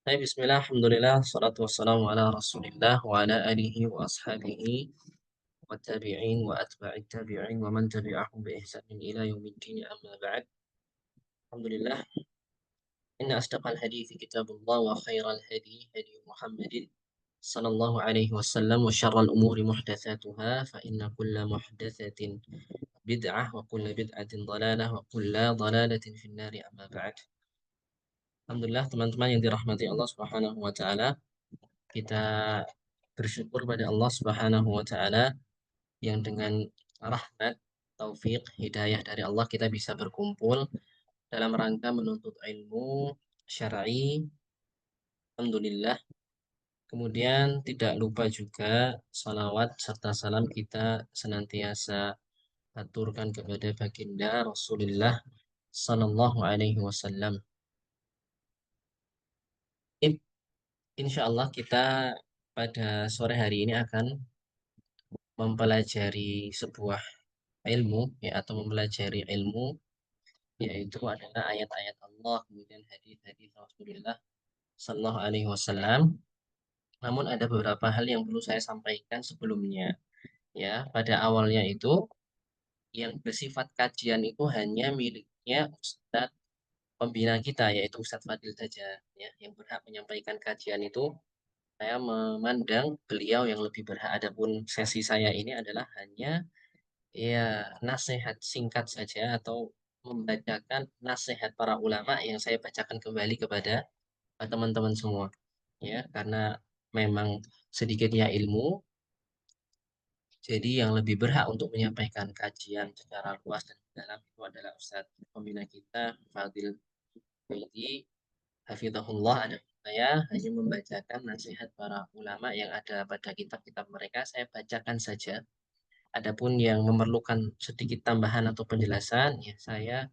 Hai, Bismillah, Alhamdulillah, salatu wassalamu ala Rasulillah wa ala alihi wa ashabihi wa tabi'in wa atba'i tabi'in wa man tabi'ahum bi ihsanin ila yaumiddin amma ba'd. Alhamdulillah, inna asdaqal hadithi kitabullah wa khairal hadi hadi Muhammadin sallallahu alaihi wasallam wa syarral umuri muhdatsatuha fa inna kulla muhdatsatin bid'ah wa kulla bid'atin dhalalah wa kulla dhalalatin finnari amma ba'd. Alhamdulillah, teman-teman yang dirahmati Allah Subhanahu wa taala, kita bersyukur pada Allah Subhanahu wa taala yang dengan rahmat, taufik, hidayah dari Allah kita bisa berkumpul dalam rangka menuntut ilmu syar'i. Alhamdulillah. Kemudian tidak lupa juga salawat serta salam kita senantiasa aturkan kepada baginda Rasulullah Sallallahu Alaihi Wasallam. Insya Allah kita pada sore hari ini akan mempelajari sebuah ilmu ya atau mempelajari ilmu yaitu adalah ayat-ayat Allah kemudian hadis-hadis Rasulullah Sallallahu Alaihi Wasallam. Namun ada beberapa hal yang perlu saya sampaikan sebelumnya. Ya, pada awalnya itu yang bersifat kajian itu hanya miliknya Ustadz pembina kita yaitu Ustadz Fadil saja. Ya, yang berhak menyampaikan kajian itu saya memandang beliau yang lebih berhak. Adapun sesi saya ini adalah hanya ya nasihat singkat saja atau membacakan nasihat para ulama yang saya bacakan kembali kepada teman-teman semua ya karena memang sedikitnya ilmu jadi yang lebih berhak untuk menyampaikan kajian secara luas dan dalam itu adalah Ustadz pembina kita Fadil Baiti Hafizahullah. Ada saya hanya membacakan nasihat para ulama yang ada pada kitab-kitab mereka saya bacakan saja. Adapun yang memerlukan sedikit tambahan atau penjelasan ya saya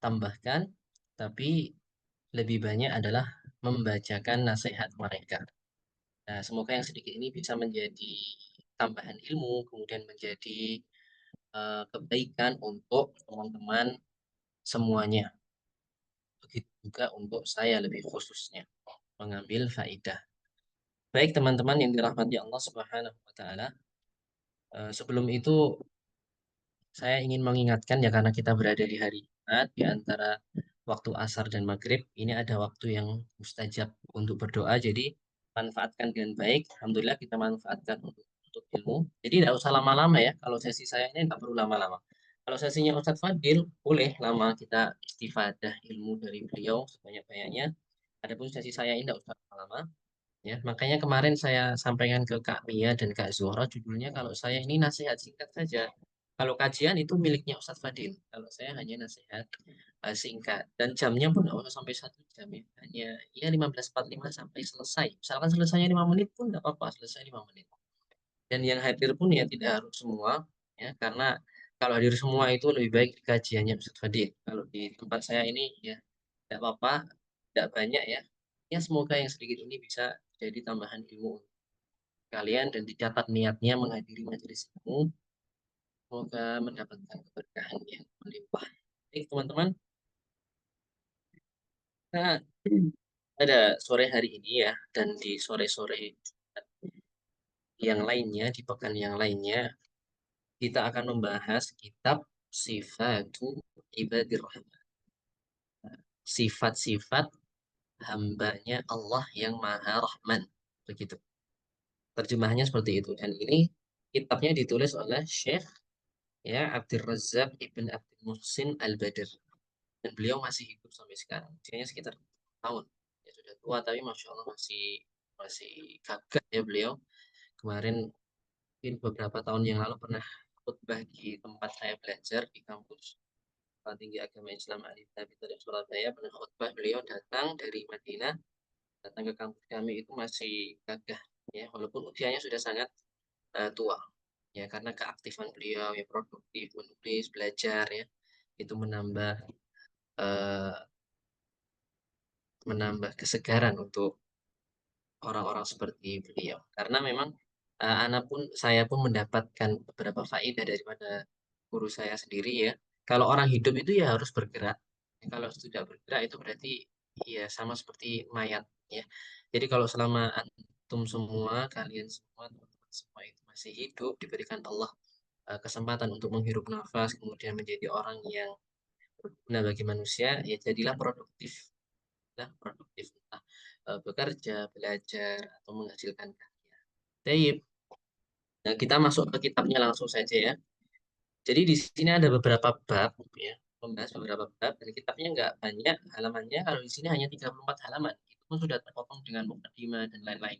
tambahkan tapi lebih banyak adalah membacakan nasihat mereka. Nah, semoga yang sedikit ini bisa menjadi tambahan ilmu, kemudian menjadi kebaikan untuk teman-teman semuanya. Begitu juga untuk saya lebih khususnya mengambil faidah. Baik teman-teman yang dirahmati Allah Subhanahu wa taala, sebelum itu saya ingin mengingatkan ya karena kita berada di hari Jumat di antara waktu asar dan maghrib ini ada waktu yang mustajab untuk berdoa. Jadi manfaatkan dengan baik. Alhamdulillah kita manfaatkan untuk ilmu. Jadi tidak usah lama-lama ya. Kalau sesi saya ini nggak perlu lama-lama. Kalau sesinya Ustadz Fadil boleh lama kita istifadah ilmu dari beliau sebanyak-banyaknya. Adapun sesi saya ini tidak usah lama-lama. Ya, makanya kemarin saya sampaikan ke Kak Mia dan Kak Zuhra judulnya kalau saya ini nasihat singkat saja. Kalau kajian itu miliknya Ustadz Fadil. Kalau saya hanya nasihat singkat. Dan jamnya pun nggak usah sampai 1 jam ya. Hanya ya 15:45 sampai selesai. Misalkan selesainya 5 menit pun nggak apa-apa. Selesai 5 menit. Dan yang hadir pun ya tidak harus semua. Ya, karena kalau hadir semua itu lebih baik di kajiannya Ustadz Fadil. Kalau di tempat saya ini ya tidak apa-apa. Tidak banyak ya. Ya semoga yang sedikit ini bisa jadi tambahan ilmu untuk kalian dan dicatat niatnya menghadiri majelis ilmu. Semoga mendapatkan keberkahan yang melimpah. Baik teman-teman, nah, pada sore hari ini ya dan di sore-sore yang lainnya, di pekan yang lainnya, kita akan membahas kitab Sifatu Ibadir Rahman. Sifat-sifat hambanya Allah yang Maha Rahman. Begitu. Terjemahannya seperti itu. Dan ini kitabnya ditulis oleh Syekh ya Abdul Razak Ibn Abdul Muhsin Al-Badr. Dan beliau masih hidup sampai sekarang. Usianya sekitar tahun. Ya sudah tua tapi Masya Allah masih masih gagah ya beliau. Kemarin mungkin beberapa tahun yang lalu pernah khutbah di tempat saya belajar di kampus Tinggi Agama Islam Alif Nabi Thalib Surabaya. Pernah khutbah beliau datang dari Madinah, datang ke kampus kami itu masih gagah ya walaupun usianya sudah sangat tua ya karena keaktifan beliau ya produktif menulis belajar ya itu eh, menambah kesegaran untuk orang-orang seperti beliau. Karena memang anak pun saya pun mendapatkan beberapa faedah daripada guru saya sendiri ya. Kalau orang hidup itu ya harus bergerak. Kalau sudah bergerak itu berarti ya sama seperti mayat ya. Jadi kalau selama antum semua, kalian semua, teman-teman semua itu masih hidup, diberikan Allah kesempatan untuk menghirup nafas, kemudian menjadi orang yang berguna bagi manusia, ya jadilah produktif. Lah, produktif entah bekerja, belajar, atau menghasilkan karya. Baik, nah kita masuk ke kitabnya langsung saja ya. Jadi di sini ada beberapa bab ya, membahas beberapa bab dan kitabnya nggak banyak halamannya. Kalau di sini hanya 34 halaman. Itu pun sudah terpotong dengan mukadimah dan lain-lain.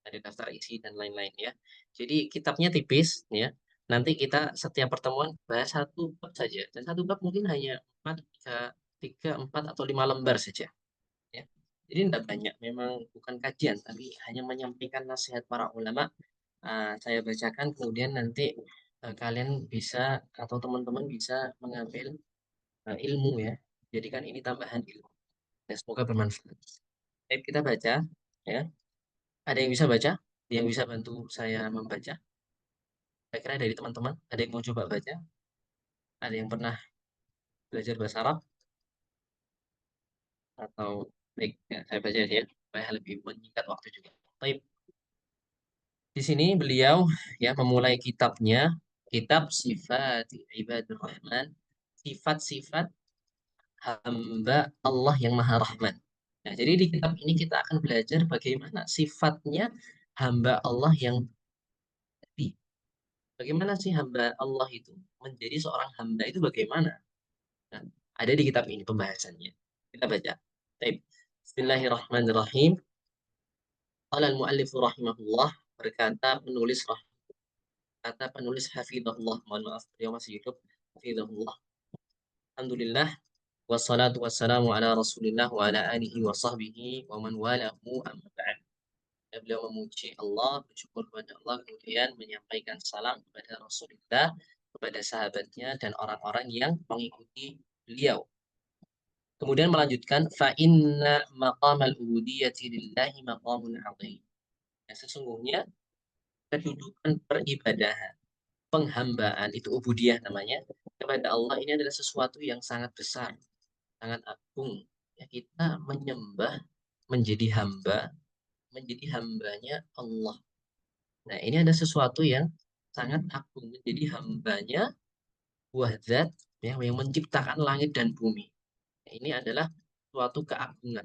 Ada daftar isi dan lain-lain ya. Jadi kitabnya tipis ya. Nanti kita setiap pertemuan bahas satu bab saja. Dan satu bab mungkin hanya 4, 3, 4 atau 5 lembar saja. Ya. Jadi tidak banyak, memang bukan kajian, tapi hanya menyampaikan nasihat para ulama. Saya bacakan, kemudian nanti kalian bisa atau teman-teman bisa mengambil ilmu ya. Jadikan ini tambahan ilmu. Ya, semoga bermanfaat. Baik, kita baca ya. Ada yang bisa baca? Yang bisa bantu saya membaca? Kira-kira dari teman-teman, ada yang mau coba baca? Ada yang pernah belajar bahasa Arab? Atau baik, ya, saya baca ya, supaya lebih menyingkat waktu juga. Baik. Di sini beliau ya memulai kitabnya, kitab Sifat Ibadur Rahman, sifat-sifat hamba Allah yang Maha Rahman. Nah, jadi di kitab ini kita akan belajar bagaimana sifatnya hamba Allah yang tadi. Bagaimana sih hamba Allah itu menjadi seorang hamba itu bagaimana? Nah, ada di kitab ini pembahasannya. Kita baca. Baik. Bismillahirrahmanirrahim. Qala al-muallif rahimahullah, berkata penulis kata penulis hafizahullah, mohon maaf beliau masih hidup, hafizahullah. Alhamdulillah wassalatu wassalamu ala Rasulillah wa ala alihi wa sahbihi wa man walahu amma ba'd. Dan beliau memuji Allah, bersyukur kepada Allah, kemudian menyampaikan salam kepada Rasulullah, kepada sahabatnya dan orang-orang yang mengikuti beliau. Kemudian melanjutkan fa inna maqamal ubudiyyati lillahi maqamun 'azim. Ya, sesungguhnya kedudukan peribadahan, penghambaan itu ubudiyah namanya, kepada Allah ini adalah sesuatu yang sangat besar, sangat agung. Ya, kita menyembah, menjadi hamba, menjadi hambanya Allah. Nah, ini ada sesuatu yang sangat agung, menjadi hambanya buah zat yang menciptakan langit dan bumi. Nah, ini adalah suatu keagungan.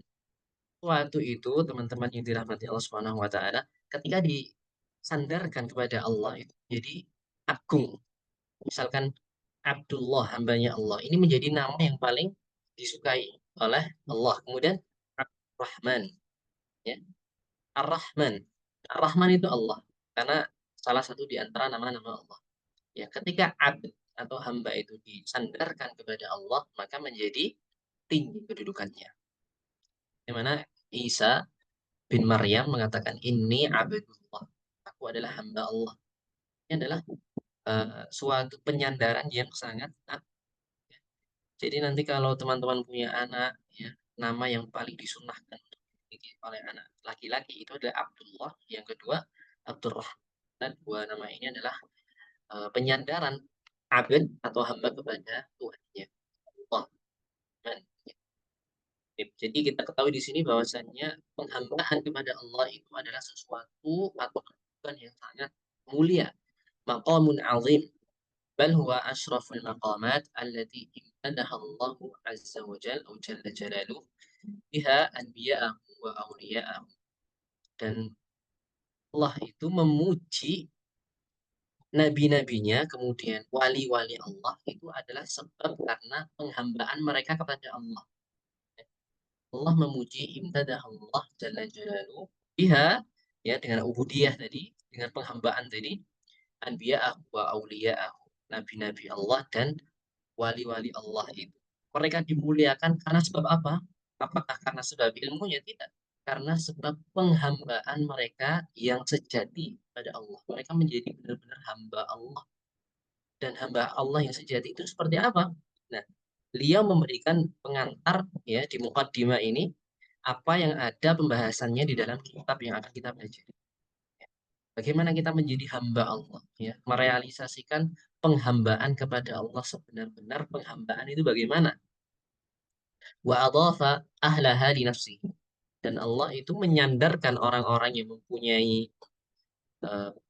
Suatu itu, teman-teman yang dirahmati Allah Subhanahu wa taala, ketika disandarkan kepada Allah itu jadi agung. Misalkan Abdullah, hambanya Allah. Ini menjadi nama yang paling disukai oleh Allah. Kemudian Ar-Rahman, ya. Ar-Rahman. Ar-Rahman itu Allah. Karena salah satu di antara nama-nama Allah. Ya, ketika abd atau hamba itu disandarkan kepada Allah, maka menjadi tinggi kedudukannya. Di mana Isa bin Maryam mengatakan, ini abdullah. Aku adalah hamba Allah. Ini adalah suatu penyandaran yang sangat. Jadi nanti kalau teman-teman punya anak, ya, nama yang paling disunahkan untuk dimiliki oleh anak laki-laki itu adalah Abdullah. Yang kedua, Abdurrahman. Dan dua nama ini adalah penyandaran abd atau hamba kepada Tuhannya. Allah. Jadi kita ketahui di sini bahwasannya penghambaan kepada Allah itu adalah sesuatu atau kedudukan yang sangat mulia. Maqamun azim. بل هو أشرف المقامات التي امتدح الله عز وجل أو جل جلاله بها أنبياءه وأولياءه. Dan Allah itu memuji nabi-nabinya, kemudian wali-wali Allah itu adalah sebab karena penghambaan mereka kepada Allah. Allah memuji imtadah Allah jalla jalaluhu biha, ya, dengan ubudiyah tadi, dengan penghambaan tadi, anbiya'ahu wa auliya'ahu, nabi-nabi Allah dan wali-wali Allah itu. Mereka dimuliakan karena sebab apa? Apakah karena sebab ilmunya? Tidak. Karena sebab penghambaan mereka yang sejati pada Allah. Mereka menjadi benar-benar hamba Allah. Dan hamba Allah yang sejati itu seperti apa? Nah, beliau memberikan pengantar ya di mukaddimah ini apa yang ada pembahasannya di dalam kitab yang akan kita pelajari. Bagaimana kita menjadi hamba Allah, ya, merealisasikan penghambaan kepada Allah sebenar-benar penghambaan itu bagaimana? Wa adhafa ahlaha li nafsihi. Dan Allah itu menyandarkan orang-orang yang mempunyai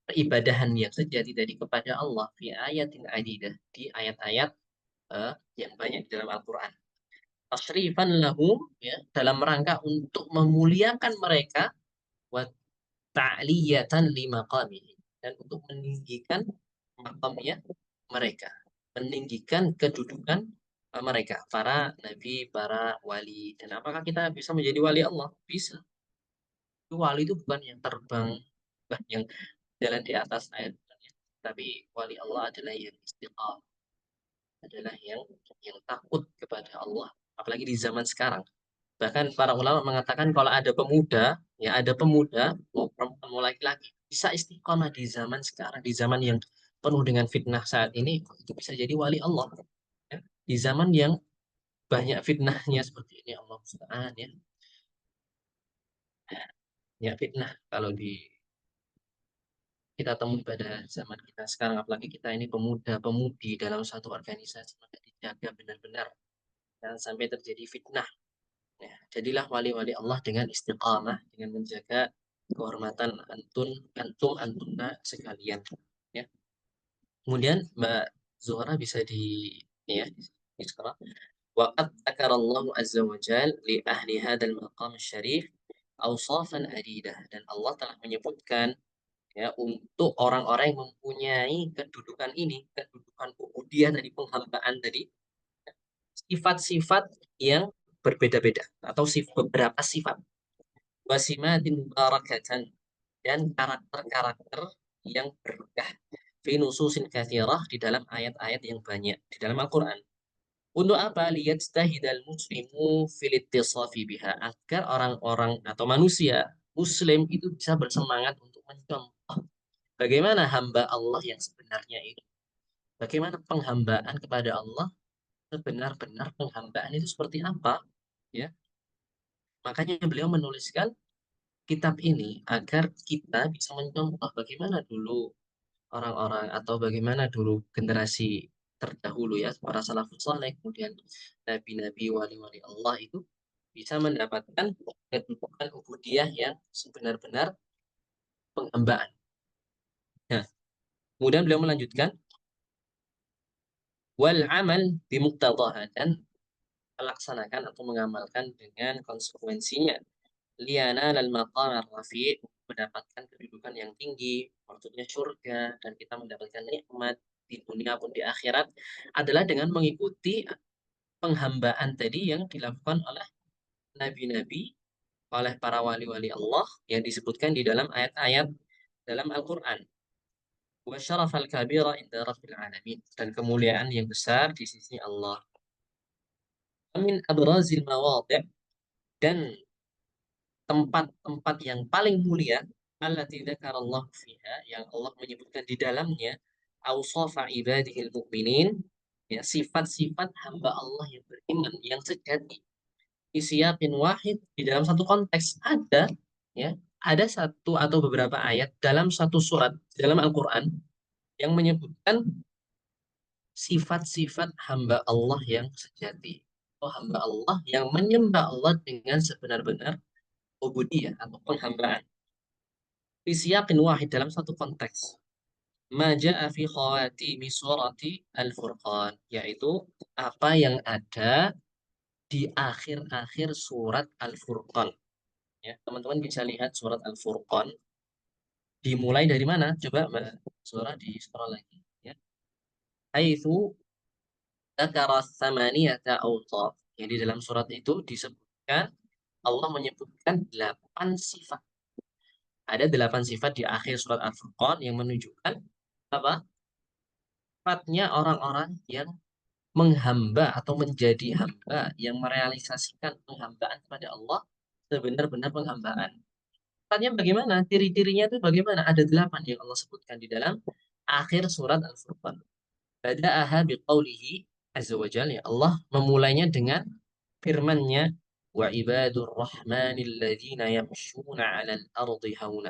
peribadahan yang sejati dari kepada Allah fi ayatin adidah, di ayat-ayat yang banyak di dalam Al-Quran. Tasrifan lahum, ya, dalam rangka untuk memuliakan mereka, wa ta'liyatan limaqamihi, dan untuk meninggikan makamnya mereka, meninggikan kedudukan mereka, para nabi, para wali. Dan apakah kita bisa menjadi wali Allah? Bisa. Wali itu bukan yang terbang, bukan yang jalan di atas air, tapi wali Allah adalah yang istiqamah, adalah yang takut kepada Allah. Apalagi di zaman sekarang. Bahkan para ulama mengatakan kalau ada pemuda, ya ada pemuda, mau perempuan mau laki-laki, bisa istiqomah di zaman sekarang, di zaman yang penuh dengan fitnah saat ini, itu bisa jadi wali Allah. Ya. Di zaman yang banyak fitnahnya seperti ini, Allah Musta'an, ya. Ya fitnah kalau kita temui pada zaman kita sekarang, apalagi kita ini pemuda-pemudi dalam satu organisasi, maka dijaga benar-benar jangan sampai terjadi fitnah. Ya, jadilah wali-wali Allah dengan istiqamah, dengan menjaga kehormatan antuna sekalian. Ya. Kemudian Mbak Zuhra bisa di sekolah. Waqad Allah azza wa jal li ahli hadzal maqam syarif awsafan adidah, dan Allah telah menyebutkan, ya, untuk orang-orang yang mempunyai kedudukan ini, kedudukan ubudiyah dari penghambaan tadi, sifat-sifat yang berbeda-beda atau beberapa sifat, wasimatin mubarakatan, dan karakter-karakter yang berkah, fi nususin katsirah, di dalam ayat-ayat yang banyak di dalam Al-Qur'an. Untuk apa? Liyajtahidal muslimu fil ittisafi biha, agar orang-orang atau manusia muslim itu bisa bersemangat untuk mencontoh bagaimana hamba Allah yang sebenarnya itu. Bagaimana penghambaan kepada Allah, sebenar-benar penghambaan itu seperti apa, ya. Makanya beliau menuliskan kitab ini agar kita bisa mencontoh bagaimana dulu orang-orang atau bagaimana dulu generasi terdahulu, ya, para salafus saleh, kemudian nabi-nabi, wali-wali Allah itu bisa mendapatkan kedudukan ubudiyah yang sebenar-benar penghambaan. Nah, kemudian beliau melanjutkan wal amal bimuqtadaha, dan melaksanakan atau mengamalkan dengan konsekuensinya, liana lal maqam rafi, mendapatkan kedudukan yang tinggi, maksudnya surga, dan kita mendapatkan nikmat di dunia pun di akhirat, adalah dengan mengikuti penghambaan tadi yang dilakukan oleh nabi-nabi, oleh para wali-wali Allah yang disebutkan di dalam ayat-ayat dalam Al-Quran. Wa syarafal kabira inda rabbil alamin, dan kemuliaan yang besar di sisi Allah. Min abrazil mawadi', dan tempat-tempat yang paling mulia, allati dzakarallahu fiha, yang Allah menyebutkan di dalamnya, awsafa ibadihil mu'minin, ya, sifat-sifat hamba Allah yang beriman yang sejati, isiyaqin wahid, di dalam satu konteks, ya ada satu atau beberapa ayat dalam satu surat dalam Al-Quran yang menyebutkan sifat-sifat hamba Allah yang sejati, atau hamba Allah yang menyembah Allah dengan sebenar-benar ubudiyah atau penghambaan, isiyaqin wahid, dalam satu konteks. Maja'a fi khawatimi surati Al-Furqan, yaitu apa yang ada di akhir-akhir surat Al-Furqan. Ya, teman-teman bisa lihat surat Al-Furqan dimulai dari mana? Coba Mbak Zura di scroll lagi, ya. Haitsu dzakara tsamaniyata awsaf. Jadi dalam surat itu disebutkan, Allah menyebutkan 8 sifat. Ada 8 sifat di akhir surat Al-Furqan yang menunjukkan apa? Sifatnya orang-orang yang menghamba atau menjadi hamba yang merealisasikan penghambaan kepada Allah sebenar-benar penghambaan. Sifatnya bagaimana? Ciri-cirinya itu bagaimana? Ada 8 yang Allah sebutkan di dalam akhir surat Al-Furqan. Bada'aha biqaulihi azza wa jalla, ya, Allah memulainya dengan firman-Nya, wa ibadur rahmanil ladzina yamshuna 'alal ardi hauna.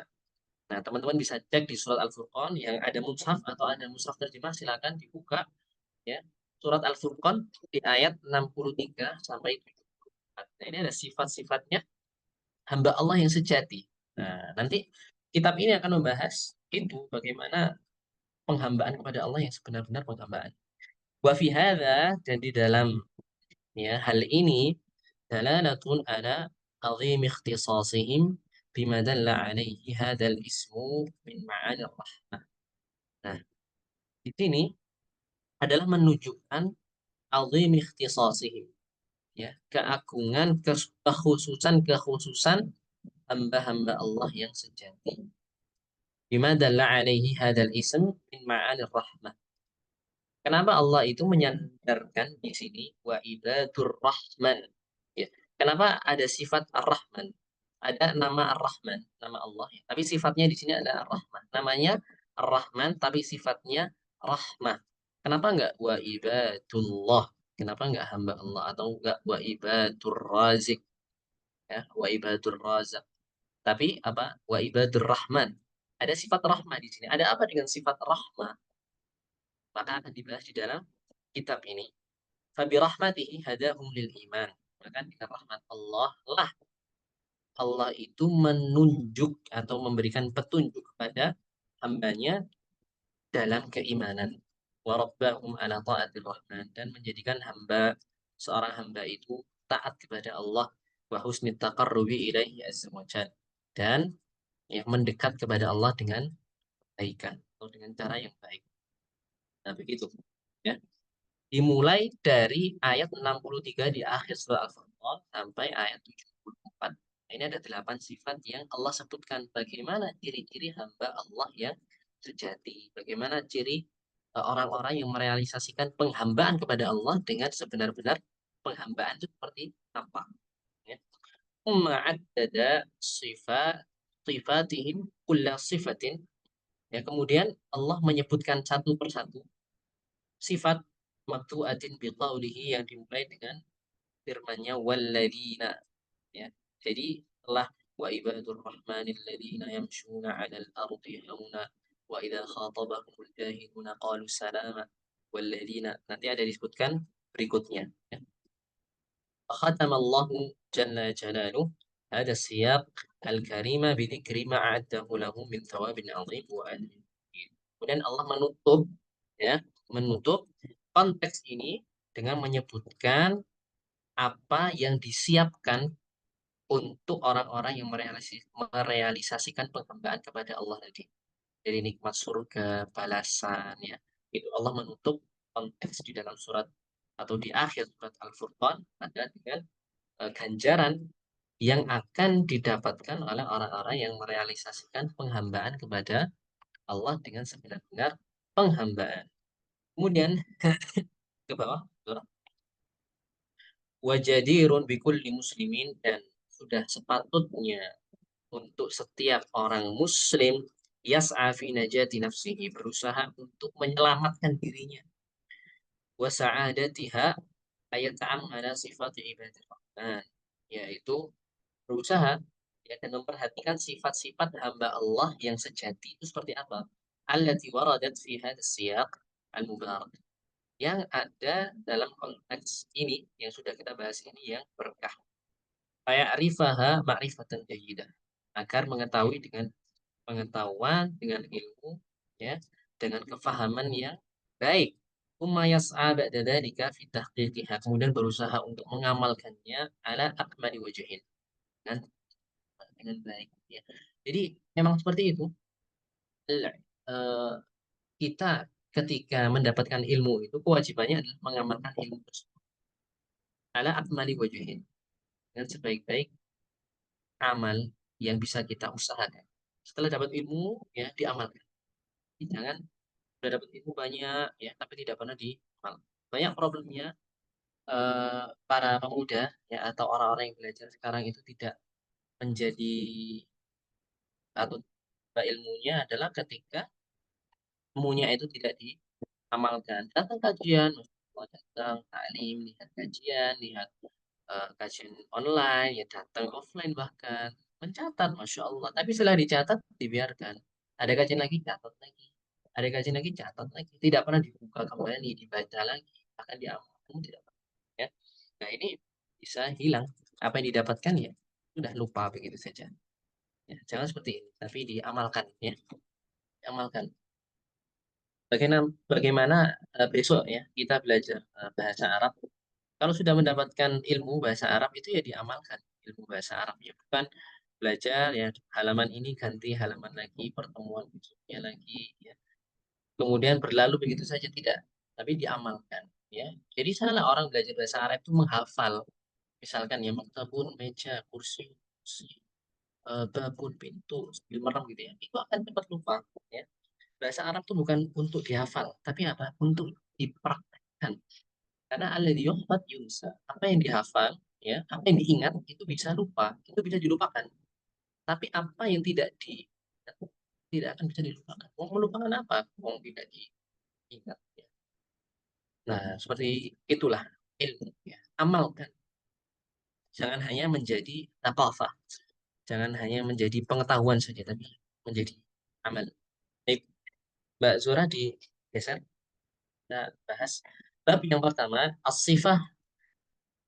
Nah, teman-teman bisa cek di surat Al-Furqan yang ada mushaf atau ada mushaf terjemah, silakan dibuka, ya. Surat Al-Furqan di ayat 63 sampai 70. Nah, ini ada sifat-sifatnya hamba Allah yang sejati. Nah, nanti kitab ini akan membahas itu bagaimana penghambaan kepada Allah yang sebenar-benar penghambaan. Wa fi hadza, dan di dalam ya hal ini dalalatun ala azim ikhtisasihim bima dalla alaihi hadzal ismu min ma'anir rahmah. Nah, di sini adalah menunjukkan azim ikhtisasihim, ya, keagungan, kekhususan hamba-hamba Allah yang sejati. Bima dalla alaihi hadzal ism min ma'anir rahmah. Kenapa Allah itu menyandarkan di sini wa ibadur rahman? Ya. Kenapa ada sifat ar-Rahman? Ada nama ar-Rahman, nama Allah. Ya. Tapi sifatnya di sini ada ar-Rahman. Namanya ar-Rahman, tapi sifatnya rahmah. Kenapa enggak wa ibadullah? Kenapa enggak hamba Allah atau enggak wa ibadur razik? Ya, wa ibadur razak. Tapi apa? Wa ibadur rahman. Ada sifat rahmah di sini. Ada apa dengan sifat rahmah? Maka akan dibahas di dalam kitab ini. Fabi rahmatihi hadahum lil iman. Maka dengan rahmat Allah lah Allah itu menunjuk atau memberikan petunjuk kepada hambanya dalam keimanan. Wa rabbahum ala ta'atir rahman, dan menjadikan seorang hamba itu taat kepada Allah, wa husni taqarrubi ilaihi azza wa jal, dan yang mendekat kepada Allah dengan kebaikan atau dengan cara yang baik. Nah, begitu. Ya. Dimulai dari ayat 63 di akhir surah Al-Furqan sampai ayat 74. Ini ada 8 sifat yang Allah sebutkan. Bagaimana ciri-ciri hamba Allah yang sejati. Bagaimana ciri orang-orang yang merealisasikan penghambaan kepada Allah dengan sebenar-benar penghambaan itu seperti apa. Ya. Umma'addada sifatihim kulla sifatin. Ya, kemudian Allah menyebutkan satu persatu sifat mabtu'atin biqaulihi yang dimulai dengan firman-Nya walladzina, ya. Jadi telah wa ibadur rahmanil ladzina yamshuna 'alal ardi hauna wa idza khatabahumul jahiluna qalu salama walladzina, nanti ada disebutkan berikutnya, ya. Khatamallahu jalla jalaluhu hada siyaq al-karima bi dzikri ma a'addahu lahum min thawabin 'azim wa ajrin. Kemudian Allah menutup, ya, menutup konteks ini dengan menyebutkan apa yang disiapkan untuk orang-orang yang merealisasikan penghambaan kepada Allah tadi. Dari nikmat surga, balasan, ya. Itu Allah menutup konteks di dalam surat atau di akhir surat Al-Furqan ada dengan ganjaran yang akan didapatkan oleh orang-orang yang merealisasikan penghambaan kepada Allah dengan sebenar-benar penghambaan. Kemudian ke bawah, wajadirun bikulli muslimin, dan sudah sepatutnya untuk setiap orang muslim yas'a fi najati nafsihi, berusaha untuk menyelamatkan dirinya, wa sa'adatiha ayat ta'ammala sifat ibadah rahman, yaitu berusaha, ya, dan memperhatikan sifat-sifat hamba Allah yang sejati itu seperti apa, allati waradat fi hadzal siyaq al-mubarak, yang ada dalam konteks ini yang sudah kita bahas ini yang berkah. Faya'rifaha ma'rifatan jayyidah, agar mengetahui dengan pengetahuan, dengan ilmu, ya, dengan kefahaman yang baik. Umma yas'a ba'da dzalika fi tahqiqiha, kemudian berusaha untuk mengamalkannya ala akmali wajhin, dengan dengan baik, ya. Jadi memang seperti itu. Eh, kita ketika mendapatkan ilmu itu kewajibannya adalah mengamalkan ilmu tersebut ala akmali wajhin, dengan sebaik-baik amal yang bisa kita usahakan. Setelah dapat ilmu, ya, diamalkan. Jangan sudah dapat ilmu banyak, ya, tapi tidak pernah diamal. Banyak problemnya para pemuda, ya, atau orang-orang yang belajar sekarang itu tidak menjadi atau ilmunya adalah ketika ilmunya itu tidak diamalkan. Datang kajian, datang taklim, lihat kajian, lihat kajian online, ya, datang offline bahkan mencatat, masya Allah. Tapi setelah dicatat dibiarkan. Ada kajian lagi, catat lagi. Ada kajian lagi, catat lagi. Tidak pernah dibuka kembali, dibaca lagi, akan diamalkan, tidak pernah. Ya. Nah, ini bisa hilang. Apa yang didapatkan ya sudah lupa begitu saja. Ya, jangan seperti ini, tapi diamalkan ya, diamalkan. Bagaimana besok ya kita belajar bahasa Arab. Kalau sudah mendapatkan ilmu bahasa Arab itu ya diamalkan ilmu bahasa Arab ya, bukan belajar ya halaman ini ganti halaman lagi, pertemuan besoknya lagi ya. Kemudian berlalu begitu saja tidak, tapi diamalkan ya. Jadi salah orang belajar bahasa Arab itu menghafal, misalkan ya maktabun, meja, kursi, kursi, babun, pintu, sambil merem gitu ya. Itu akan cepat lupa ya. Bahasa Arab itu bukan untuk dihafal, tapi apa? Untuk dipraktekkan. Karena alladzi yuhfad yunsa. Apa yang dihafal, ya, apa yang diingat itu bisa lupa, itu bisa dilupakan. Tapi apa yang tidak diingat tidak akan bisa dilupakan. Mau melupakan apa? Mau tidak diingat. Ya. Nah, seperti itulah ilmu. Ya. Amalkan. Jangan hanya menjadi naqafah. Jangan hanya menjadi pengetahuan saja, tapi menjadi amal. Baik, Mbak Zura digeser. Kita bahas bab yang pertama, as-sifah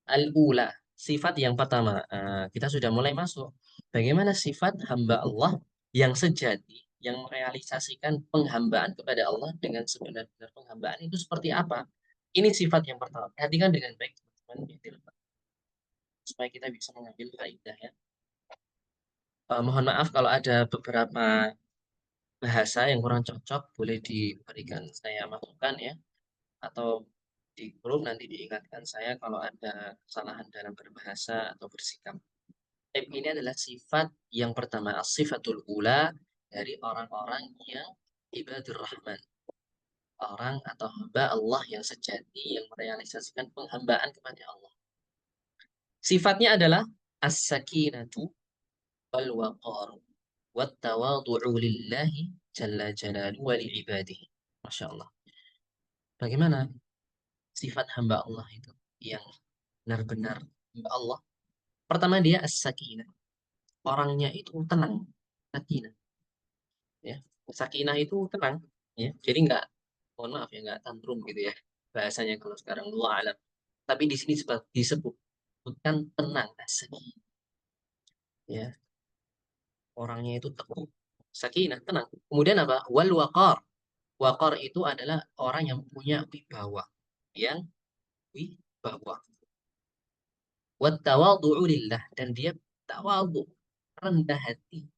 al-ula. Sifat yang pertama, kita sudah mulai masuk. Bagaimana sifat hamba Allah yang sejati, yang merealisasikan penghambaan kepada Allah dengan sebenar-benar penghambaan itu seperti apa? Ini sifat yang pertama. Perhatikan dengan baik, teman-teman, supaya kita bisa mengambil faedah ya. Mohon maaf kalau ada beberapa bahasa yang kurang cocok, boleh diberikan saya masukan ya, atau di grup nanti diingatkan saya kalau ada kesalahan dalam berbahasa atau bersikap. Ini adalah sifat yang pertama, sifatul ula dari orang-orang yang ibadur rahman. Orang atau hamba Allah yang sejati, yang merealisasikan penghambaan kepada Allah. Sifatnya adalah as-sakinatu wal waqar wat tawadhu'u lillahi jalla jalaluhu wa li ibadihi. Masya Allah. Bagaimana sifat hamba Allah itu yang benar-benar hamba Allah? Pertama dia as-sakinah. Orangnya itu tenang. Sakinah. Ya. Sakinah itu tenang. Ya. Jadi nggak, mohon maaf ya, nggak tantrum gitu ya. Bahasanya kalau sekarang Allah alam. Tapi di sini disebut bukan tenang, sakinah. Ya. Orangnya itu teguh. Sakinah, tenang. Kemudian apa? Wal waqar. Waqar itu adalah orang yang punya wibawa. Yang wibawa. Wat tawadhu'u lillah, dan dia tawadhu, rendah hati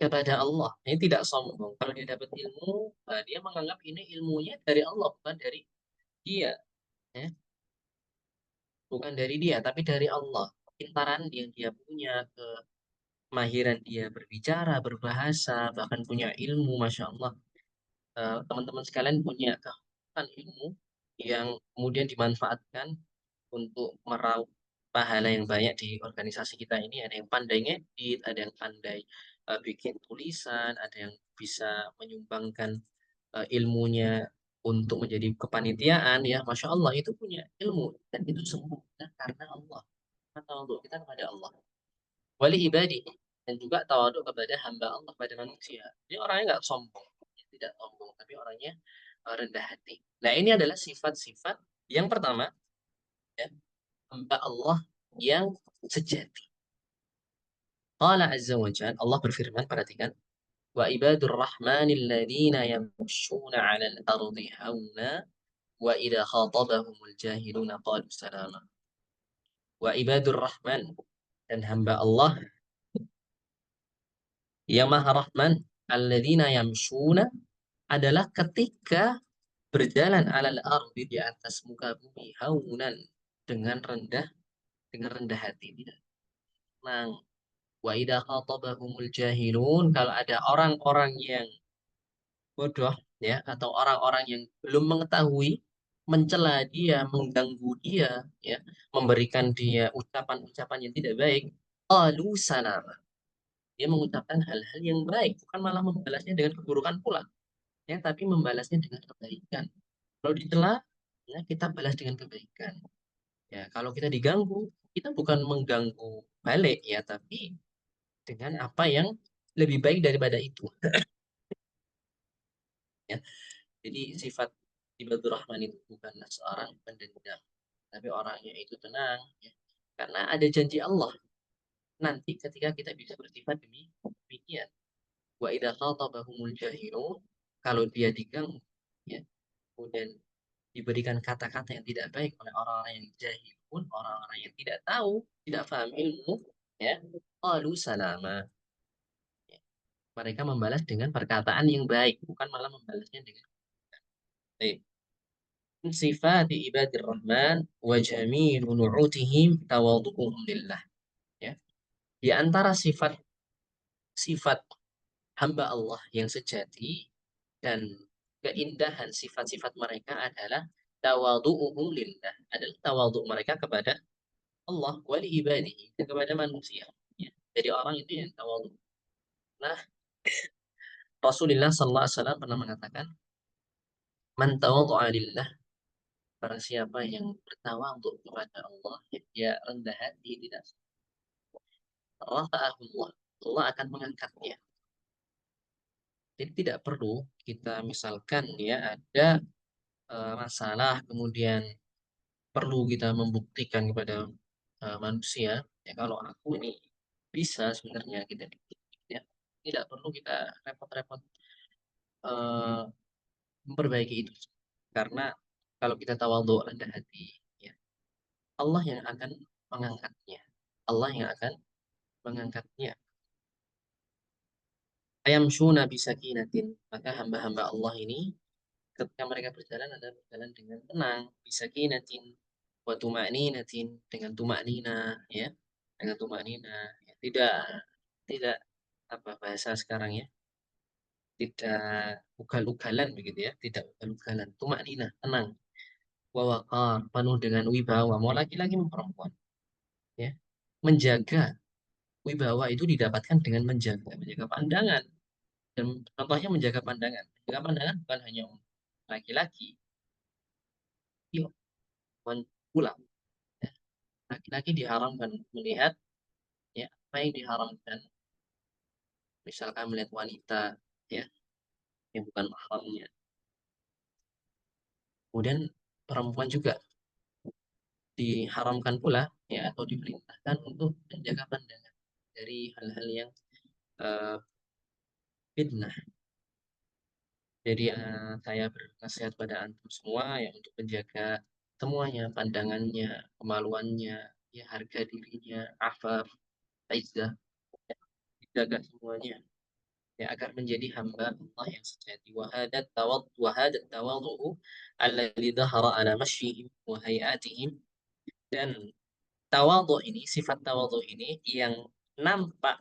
kepada Allah. Ini tidak sombong. Kalau dia dapat ilmu, dia menganggap ini ilmunya dari Allah, bukan dari dia. Ya. Bukan dari dia, tapi dari Allah. Pintaran yang dia punya, kemahiran dia berbicara, berbahasa, bahkan punya ilmu, Masya Allah. Teman-teman sekalian punya kekuatan ilmu yang kemudian dimanfaatkan untuk meraup pahala yang banyak di organisasi kita ini. Ada yang pandai ngedit, ada yang pandai bikin tulisan, ada yang bisa menyumbangkan ilmunya untuk menjadi kepanitiaan ya, Masya Allah itu punya ilmu dan itu semua karena Allah, tawadhu kita kepada Allah, wali ibadi, dan juga tawadhu kepada hamba Allah, kepada manusia. Jadi orangnya nggak sombong, tidak sombong, tapi orangnya rendah hati. Nah ini adalah sifat-sifat yang pertama ya, hamba Allah yang sejati. Allah Azza wa Jalla, Allah berfirman, perhatikan, wa ibadur rahmanil ladzina yamshuna 'alal ardi hauna wa idza khatabahumul jahiluna qalu salama. Wa ibadur rahman, dan hamba Allah yang maha rahman, alladzina yamshuna, adalah ketika berjalan alal ardi, di atas muka bumi, haunan, dengan rendah, dengan rendah hati, tidak tenang. Wa idza khatabahumul jahilun, kalau ada orang-orang yang bodoh ya, atau orang-orang yang belum mengetahui, mencela dia, mengganggu dia ya, memberikan dia ucapan-ucapan yang tidak baik, qalu salama, dia mengucapkan hal-hal yang baik, bukan malah membalasnya dengan keburukan pula ya, tapi membalasnya dengan kebaikan. Kalau dicela ya, kita balas dengan kebaikan ya. Kalau kita diganggu, kita bukan mengganggu balik ya, tapi dengan apa yang lebih baik daripada itu ya. Jadi sifat ibadur rahman itu bukanlah seorang pendendam, tapi orangnya itu tenang ya. Karena ada janji Allah nanti ketika kita bisa bersifat demikian. Wa idza khatabahumul jahilun, kalau dia diganggu ya, kemudian diberikan kata-kata yang tidak baik oleh orang-orang yang jahil pun, orang-orang yang tidak tahu, tidak paham ilmu, ya, qalu salama. Ya, mereka membalas dengan perkataan yang baik, bukan malah membalasnya dengan baik. Sifat ibadir rahman wa jamilu nu'utihim tawadhu'uhum lillah. Ya. Di antara sifat hamba Allah yang sejati dan keindahan sifat-sifat mereka adalah tawadhu'uhum lillah, adalah tawadhu mereka kepada Allah wali ibadihi, dan kepada manusia. Ya. Jadi orang itu yang tawadhu. Nah, Rasulullah sallallahu alaihi wasallam pernah mengatakan, "Man tawadhu'a lillah", barang siapa yang bertawadhu kepada Allah, ya, dia rendah hati, tidak rafa'ahu Allah, Allah akan mengangkatnya. Jadi tidak perlu kita misalkan ya ada masalah kemudian perlu kita membuktikan kepada manusia ya kalau aku ini bisa sebenarnya kita ya tidak perlu kita repot-repot eh, memperbaiki itu karena kalau kita tawadhu rendah hati ya Allah yang akan mengangkatnya, Allah yang akan mengangkatnya. Ayam shuna bisakinatin, maka hamba-hamba Allah ini ketika mereka berjalan adalah berjalan dengan tenang, bisakinatin wa tuma'ninatin, dengan tumaknina ya, dengan tumaknina ya. Tidak apa bahasa sekarang ya, tidak ugal-ugalan begitu ya, tidak ugal-ugalan, tumaknina, tenang, wa waqar, penuh dengan wibawa, mau laki-laki mau perempuan ya. Menjaga wibawa itu didapatkan dengan menjaga pandangan, dan contohnya menjaga pandangan bukan hanya untuk laki-laki, iya, pula ya. Laki-laki diharamkan melihat ya apa yang diharamkan, misalkan melihat wanita ya yang bukan mahramnya. Kemudian perempuan juga diharamkan pula ya atau diperintahkan untuk menjaga pandangan dari hal-hal yang eh, fitnah. Jadi saya bernasihat pada antum semua ya untuk menjaga semuanya, pandangannya, kemaluannya, ya harga dirinya, afaf, izzah, ya, dijaga semuanya ya agar menjadi hamba Allah yang sejati. Wahadat tawadhu alladhi dhahara ala masyihim wa hayatihim, dan tawadhu ini, sifat tawadhu ini yang nampak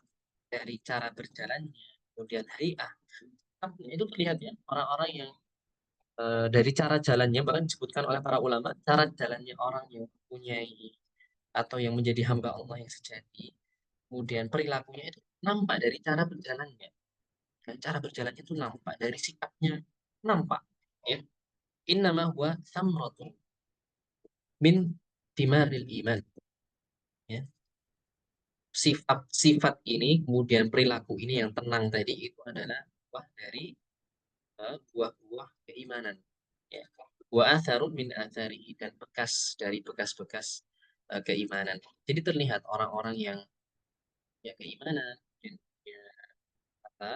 dari cara berjalannya, kemudian hayat, itu terlihat ya orang-orang yang dari cara jalannya bahkan disebutkan oleh para ulama, cara jalannya orang yang mempunyai atau yang menjadi hamba Allah yang sejati, kemudian perilakunya itu nampak dari cara berjalannya. Dan cara berjalannya itu nampak dari sikapnya, nampak ya. Innama huwa samratun min timaril iman ya. Sifat ini kemudian perilaku ini yang tenang tadi itu adalah buah dari buah-buah keimanan ya. Wa atharun min athari, dan bekas dari bekas-bekas keimanan. Jadi terlihat orang-orang yang ya keimanan dan ya, apa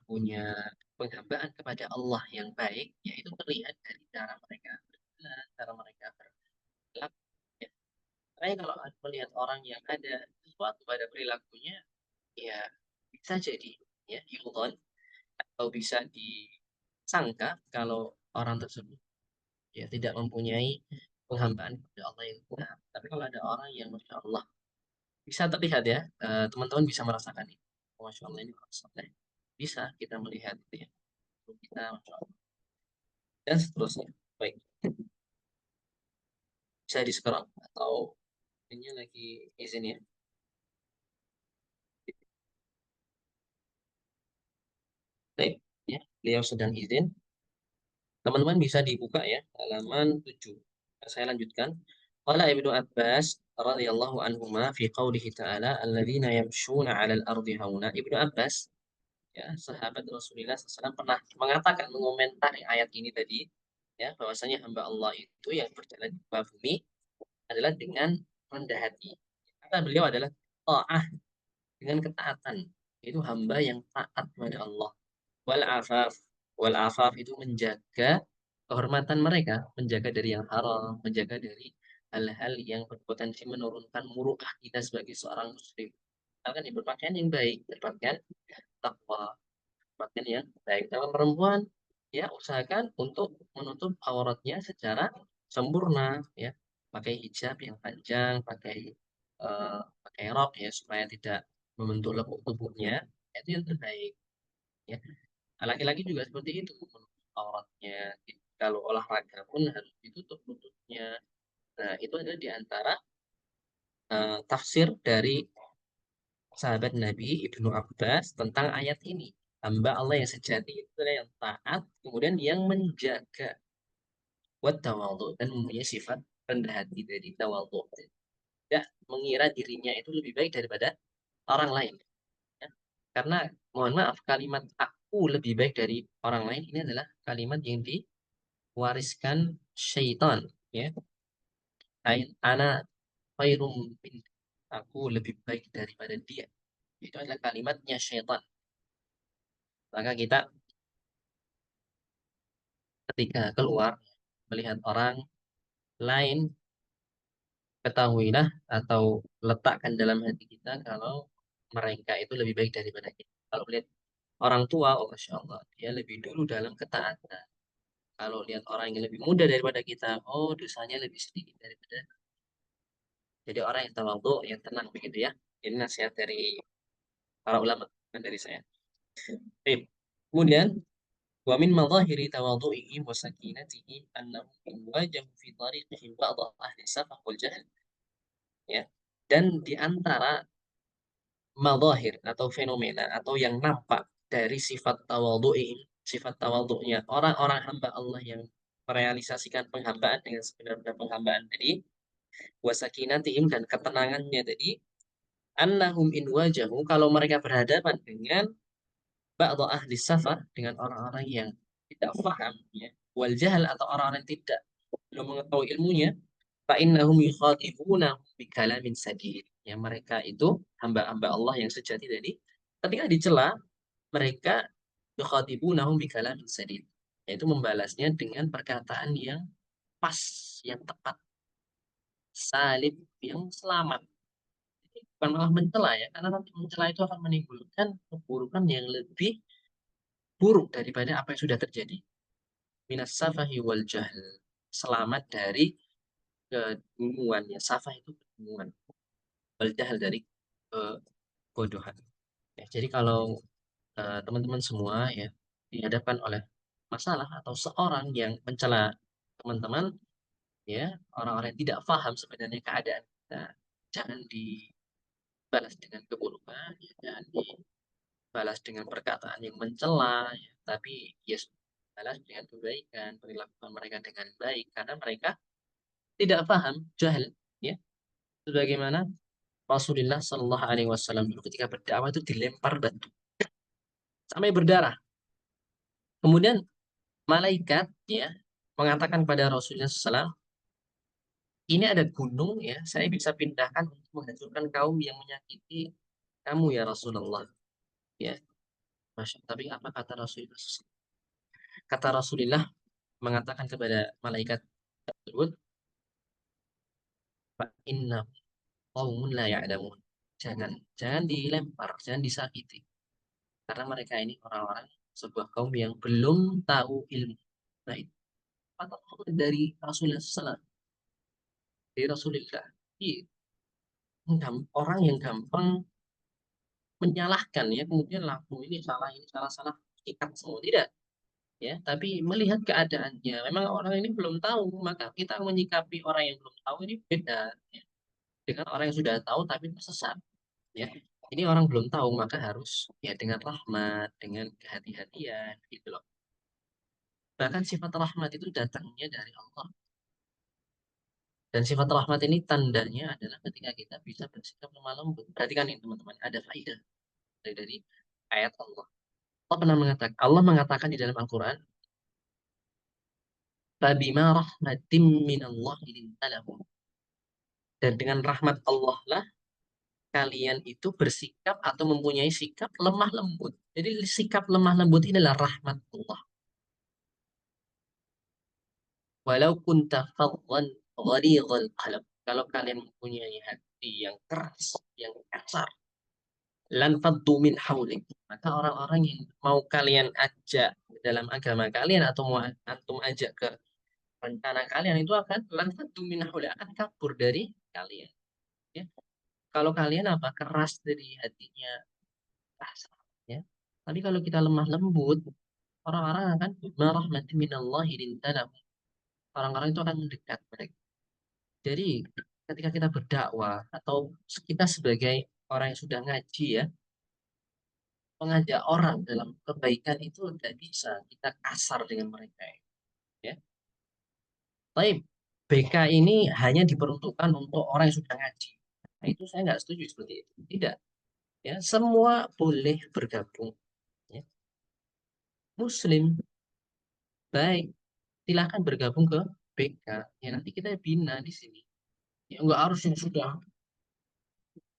punya penghambaan kepada Allah yang baik, yaitu terlihat dari cara mereka berjalan, cara mereka berlaku. Ya. Makanya kalau melihat orang yang ada sesuatu pada perilakunya, ya bisa jadi ya yudon, atau bisa disangka kalau orang tersebut ya tidak mempunyai penghambaan kepada Allah yang benar. Tapi kalau ada orang yang masya Allah bisa terlihat ya, teman-teman bisa merasakan itu. Oh, masya Allah ini orang soleh. Bisa kita melihat itu ya. Kita masya Allah dan seterusnya. Baik, bisa di scroll atau ini lagi izin ya. Baik, ya. Beliau sedang izin. Teman-teman bisa dibuka ya halaman 7. Saya lanjutkan. Qala Ibnu Abbas radhiyallahu anhuma fi qoulihi ta'ala alladzina yamshuna 'alal ardi hauna. Ibnu Abbas ya sahabat Rasulullah SAW pernah mengatakan mengomentari ayat ini tadi ya bahwasanya hamba Allah itu yang berjalan di muka bumi adalah dengan rendah hati. Kata beliau adalah ta'ah, dengan ketaatan. Itu hamba yang taat kepada Allah. Wal afaf. Wal afaf itu menjaga kehormatan mereka, menjaga dari yang haram, menjaga dari hal-hal yang berpotensi menurunkan muruah kita sebagai seorang muslim. Misalkan berpakaian yang baik, berpakaian takwa, berpakaian yang baik. Dalam perempuan, ya usahakan untuk menutup auratnya secara sempurna, ya. Pakai hijab yang panjang, pakai rok ya supaya tidak membentuk lekuk tubuhnya, itu yang terbaik. Ya. Laki-laki juga seperti itu, menutup auratnya. Kalau olahraga pun harus ditutup lututnya. Nah, itu adalah di antara tafsir dari sahabat Nabi Ibnu Abbas tentang ayat ini. Hamba Allah yang sejati itu adalah yang taat, kemudian yang menjaga wat tawadhu dan mempunyai sifat rendah hati dari tawadhu. Tidak mengira dirinya itu lebih baik daripada orang lain. Ya. Karena mohon maaf, kalimat aku lebih baik dari orang lain ini adalah kalimat yang diwariskan syaitan. Ya, ana khairum min, aku lebih baik daripada dia. Itu adalah kalimatnya syaitan. Maka kita ketika keluar melihat orang lain, ketahuilah atau letakkan dalam hati kita kalau mereka itu lebih baik daripada kita. Kalau lihat orang tua, oh Masya Allah, dia lebih dulu dalam ketaatan. Kalau lihat orang yang lebih muda daripada kita, oh dosanya lebih sedikit daripada. Jadi orang yang tawadhu, yang tenang begitu ya. Ini nasihat dari para ulama, bukan dari saya. Baik. Kemudian, wa min madhahiri tawadhu'ihi wa sakinatihi annahu wajahu fi tariqihi ba'd ahli safah wal jahl. Ya. Dan di antara madhahir atau fenomena atau yang nampak dari sifat tawadhu'nya orang-orang hamba Allah yang merealisasikan penghambaan dengan sebenarnya penghambaan tadi, wasakinatihim dan ketenangannya tadi, annahum in wajahu, kalau mereka berhadapan dengan ba'dha ahli safar, dengan orang-orang yang tidak paham ya, wal jahal atau orang-orang yang tidak belum mengetahui ilmunya, fa innahum yukhatibunahu bi kalamin sadid. Ya, mereka itu hamba-hamba Allah yang sejati tadi, ketika dicela mereka yukhatibunahu bi kalamin sadid, yaitu membalasnya dengan perkataan yang pas, yang tepat, salib, yang selamat. Bukan malah mencela ya, karena nanti mencela itu akan menimbulkan keburukan yang lebih buruk daripada apa yang sudah terjadi. Minas safahi wal jahl. Selamat dari kebingungan ya. Safah itu kebingungan. Wal jahl dari kebodohan. Ya, jadi kalau teman-teman semua ya dihadapkan oleh masalah atau seorang yang mencela teman-teman, ya, orang-orang yang tidak paham sebenarnya keadaan kita, jangan dibalas dengan keburukan, ya, jangan balas dengan perkataan yang mencela, ya. Tapi ya balas dengan kebaikan, perilakukan mereka dengan baik karena mereka tidak paham, jahil, ya. Sebagaimana Rasulullah Shallallahu Alaihi Wasallam dulu ketika berdakwah itu dilempar batu sampai berdarah. Kemudian malaikat ya mengatakan kepada Rasulullah SAW, ini ada gunung ya, saya bisa pindahkan untuk menghancurkan kaum yang menyakiti kamu ya Rasulullah. Ya, Masya. Tapi apa kata Rasulullah SAW? Kata Rasulullah mengatakan kepada malaikat tersebut, Fa inna qaumun la ya'lamun. Jangan, jangan dilempar, jangan disakiti. Karena mereka ini orang-orang sebuah kaum yang belum tahu ilmu. Nah, itu kata dari Rasulullah SAW, dari Rasulullah. Iya, orang yang gampang menyalahkan ya, kemudian laku ini salah salah ikat semua tidak ya, tapi melihat keadaannya. Memang orang ini belum tahu, maka kita menyikapi orang yang belum tahu ini beda ya, dengan orang yang sudah tahu tapi tersesat. Ya, ini orang belum tahu maka harus ya dengan rahmat, dengan kehati-hatian gitu loh. Bahkan sifat rahmat itu datangnya dari Allah, dan sifat rahmat ini tandanya adalah ketika kita bisa bersikap lemah lembut. Perhatikan ini teman-teman, ada faedah dari ayat Allah. Allah mengatakan di dalam Al-Quran, "Fabima rahmatim minallah linta lahum." Dan dengan rahmat Allah lah kalian itu bersikap atau mempunyai sikap lemah lembut. Jadi sikap lemah lembut ini adalah rahmat Allah. Walau kunta faddan ghalidhal qalb. Kalau kalian mempunyai hati yang keras, yang kasar, lan faddu min haulik. Maka orang-orang yang mau kalian ajak dalam agama kalian atau mau antum ajak ke rencana kalian itu akan lan faddu min haulik, akan kabur dari kalian. Ya. Kalau kalian apa keras dari hatinya, kasar, ya. Tapi kalau kita lemah lembut, orang-orang akan merahmati minallahi lintalahu. Orang-orang itu akan mendekat mereka. Jadi ketika kita berdakwah atau kita sebagai orang yang sudah ngaji ya, mengajak orang dalam kebaikan itu tidak bisa kita kasar dengan mereka ya. Tapi BK ini hanya diperuntukkan untuk orang yang sudah ngaji. Nah, itu saya nggak setuju seperti itu. Tidak, ya semua boleh bergabung. Ya. Muslim baik, silakan bergabung ke BK. Ya nanti kita bina di sini. Ya nggak harus yang sudah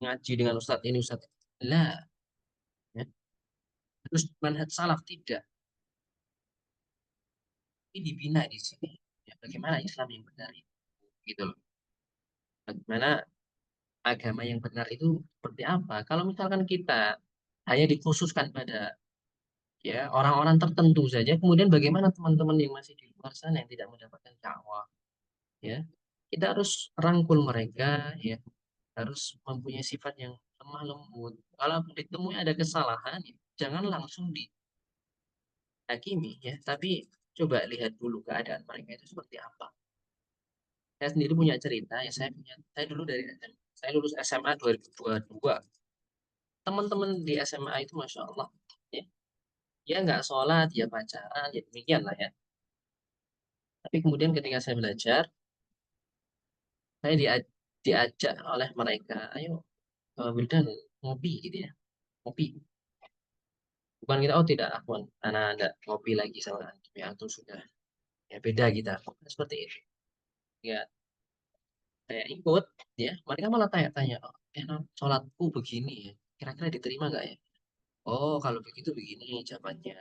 ngaji dengan ustadz ini ustadz. Lah, ya. Terus manhaj salaf tidak. Ini dibina di sini. Ya, bagaimana Islam yang benar itu, gitu loh. Bagaimana agama yang benar itu seperti apa? Kalau misalkan kita hanya dikhususkan pada ya orang-orang tertentu saja, kemudian bagaimana teman-teman yang masih di luar sana yang tidak mendapatkan dakwah? Ya, kita harus rangkul mereka, ya, harus mempunyai sifat yang lemah lembut. Kalau ditemui ada kesalahan, ya, jangan langsung dihakimi, ya, tapi coba lihat dulu keadaan mereka itu seperti apa. Saya sendiri punya cerita, ya saya dulu dari SMA, saya lulus SMA 2022. Teman-teman di SMA itu Masya Allah, ya, ya nggak sholat, ya pacaran, ya demikian lah ya. Tapi kemudian ketika saya belajar, saya diajak oleh mereka, ayo Wildan ngopi gitu ya, ngopi. Bukan kita, oh tidak, aku anak ada ngopi lagi sama antum, ya antum sudah, ya beda kita. Seperti itu. Ya, saya ikut, ya. Mereka malah tanya-tanya, oh, sholatku begini ya, kira-kira diterima nggak ya? Oh, kalau begitu begini jawabannya.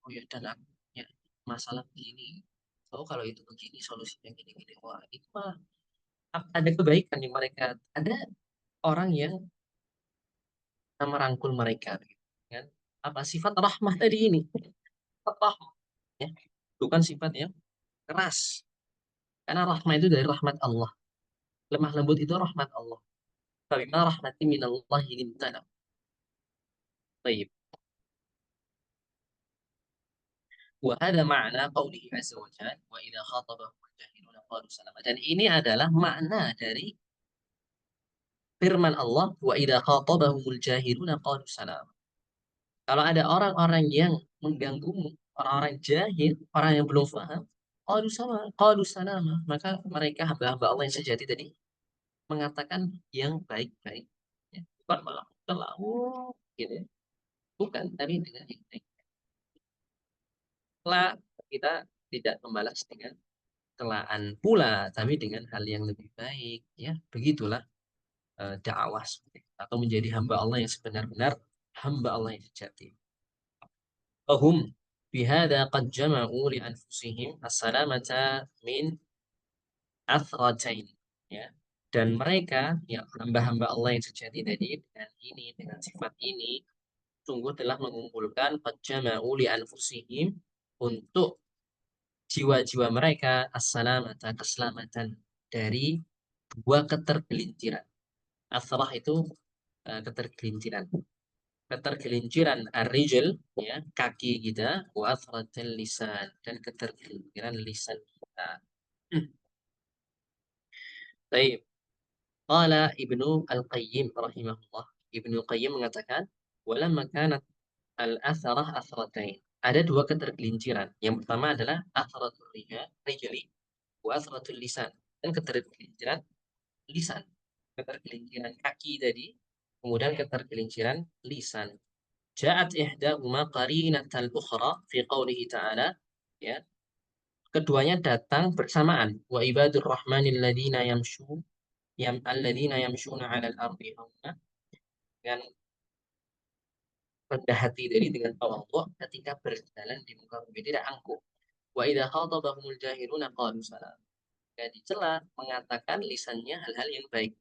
Oh ya, dan aku punya masalah begini. Oh, kalau itu begini solusinya gini-gini. Wah, itu mah ada kebaikan di mereka. Ada orang yang merangkul mereka, gitu, kan? Apa sifat rahmah tadi ini? Sifat rahmah, ya. Bukan sifat yang keras. Karena rahmah itu dari rahmat Allah. Lemah lembut itu rahmat Allah. Fabima rahmati minallahi lintana. Baik. Wa hada ma'na qawlihi azza wa jalla wa idza khatabahum al-jahiluna qalu salama. Dan ini adalah makna dari firman Allah wa idza khatabahumul jahiluna qalu salama. Kalau ada orang-orang yang mengganggumu, orang-orang jahil, orang yang belum paham, qalu salama, maka mereka hamba-hamba Allah yang sejati tadi mengatakan yang baik-baik. Ya, bukan malah terlalu gitu ya. Bukan, tapi dengan yang baik. Lah kita tidak membalas dengan celaan pula, tapi dengan hal yang lebih baik. Ya, begitulah dakwah atau menjadi hamba Allah yang sebenar-benar hamba Allah yang sejati. Wahum bihada qad jama'u li anfusihim as-salamata min athratain. Ya. Dan mereka, ya hamba-hamba Allah yang sejati tadi dengan ini, dengan sifat ini, sungguh telah mengumpulkan qad jama'u li anfusihim untuk jiwa-jiwa mereka as-salamata, keselamatan dari dua ketergelinciran. Asrah itu ketergelinciran. Ketergelinciran ar-rijl, ya, kaki kita, wa asratil lisan, dan ketergelinciran lisan kita. Baik. Qala Ibnu Al-Qayyim rahimahullah. Ibnu Qayyim mengatakan, walamma kanat al-atharah athratain. Ada dua ketergelinciran. Yang pertama adalah athratul rijli wa athratul lisan. Dan ketergelinciran lisan. Ketergelinciran kaki tadi, kemudian ketergelinciran lisan. Ja'at ihdahuma qarinatal ukhra fi qawlihi ta'ala, ya. Keduanya datang bersamaan. Wa ibadur rahmanil ladina yamshu alladzina yamshuna 'alal ardi hauna, dengan rendah hati dari dengan tawadhu ketika berjalan di muka bumi, tidak angkuh. Wa idza khatabahumul jahiluna qalu salam. Jika dicela mengatakan lisannya hal-hal yang baik.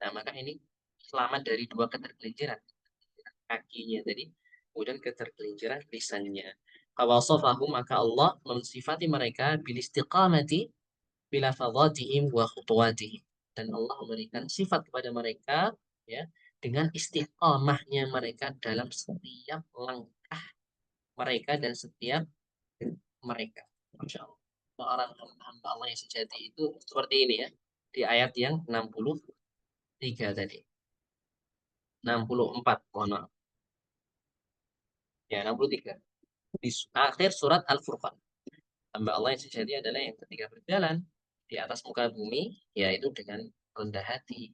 Nah, maka ini selamat dari dua ketergelinciran. Kakinya tadi, kemudian ketergelinciran lisannya. Fawasafahum, maka Allah mensifati mereka bil istiqamati bilafadhatihim wa khutuwatihim. Dan Allah memberikan sifat kepada mereka, ya, dengan istiqamahnya mereka dalam setiap langkah mereka dan setiap mereka. Masya Allah. Orang hamba Allah yang sejati itu seperti ini ya. Di ayat yang 63 tadi. 64, mohon maaf. Ya, 63. Di akhir surat Al-Furqan. Hamba Allah yang sejati adalah yang ketika berjalan di atas muka bumi, yaitu dengan rendah hati,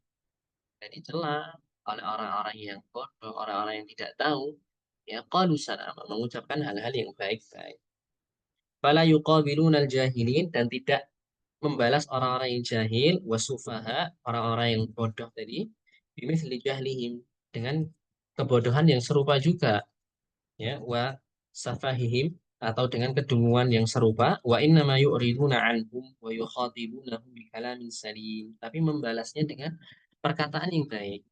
dan dicela oleh orang-orang yang bodoh, orang-orang yang tidak tahu, ya qalu salama, mengucapkan hal-hal yang baik-baik. Fala yuqabilunal jahilin, dan tidak membalas orang-orang yang jahil, wasufaha, orang-orang yang bodoh tadi, bimithli jahlihim, dengan kebodohan yang serupa juga, ya, wa safahihim, atau dengan kedunguan yang serupa, wa inna ma yu'riduna anhum wa yukhatibunahum bi kalamin salim, tapi membalasnya dengan perkataan yang baik,